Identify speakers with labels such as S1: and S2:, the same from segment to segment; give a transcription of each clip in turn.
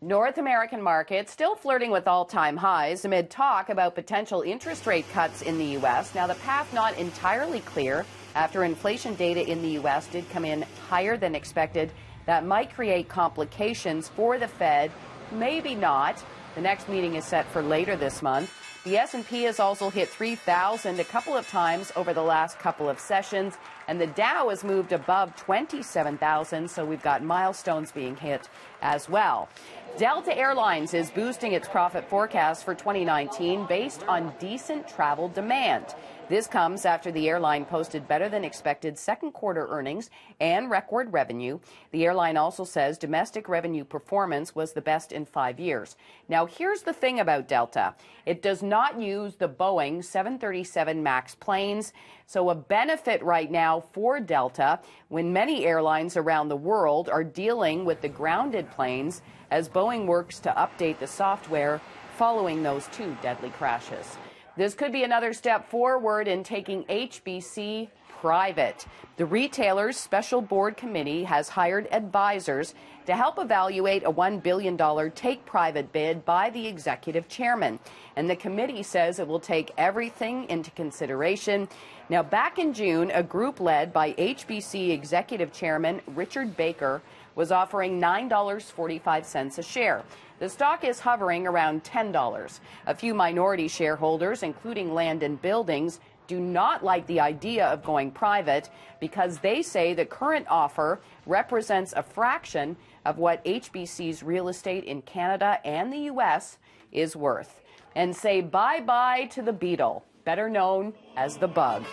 S1: North American markets still flirting with all-time highs amid talk about potential interest rate cuts in the U.S. Now, the path not entirely clear after inflation data in the U.S. did come in higher than expected. That might create complications for the Fed. Maybe not. The next meeting is set for later this month. The S&P has also hit 3,000 a couple of times over the last couple of sessions, and the Dow has moved above 27,000, so we've got milestones being hit as well. Delta Airlines is boosting its profit forecast for 2019 based on decent travel demand. This comes after the airline posted better than expected second quarter earnings and record revenue. The airline also says domestic revenue performance was the best in 5 years. Now, here's the thing about Delta. It does not use the Boeing 737 MAX planes. So a benefit right now for Delta when many airlines around the world are dealing with the grounded planes as Boeing works to update the software following those two deadly crashes. This could be another step forward in taking HBC private. The retailer's special board committee has hired advisors to help evaluate a $1 billion take-private bid by the executive chairman. And the committee says it will take everything into consideration. Now, back in June, a group led by HBC executive chairman Richard Baker was offering $9.45 a share. The stock is hovering around $10. A few minority shareholders, including Land and Buildings, do not like the idea of going private because they say the current offer represents a fraction of what HBC's real estate in Canada and the U.S. is worth. And say bye-bye to the beetle, better known as the bug.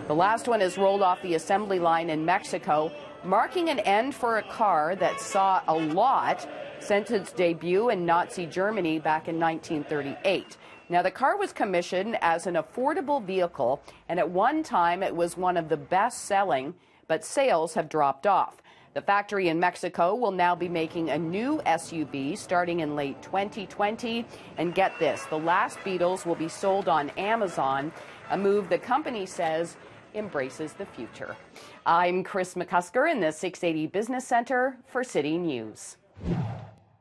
S1: The last one has rolled off the assembly line in Mexico, marking an end for a car that saw a lot since its debut in Nazi Germany back in 1938. Now, the car was commissioned as an affordable vehicle, and at one time it was one of the best-selling, but sales have dropped off. The factory in Mexico will now be making a new SUV starting in late 2020. And get this, the last Beetles will be sold on Amazon, a move the company says embraces the future. I'm Kris McCusker in the 680 Business Center for City News.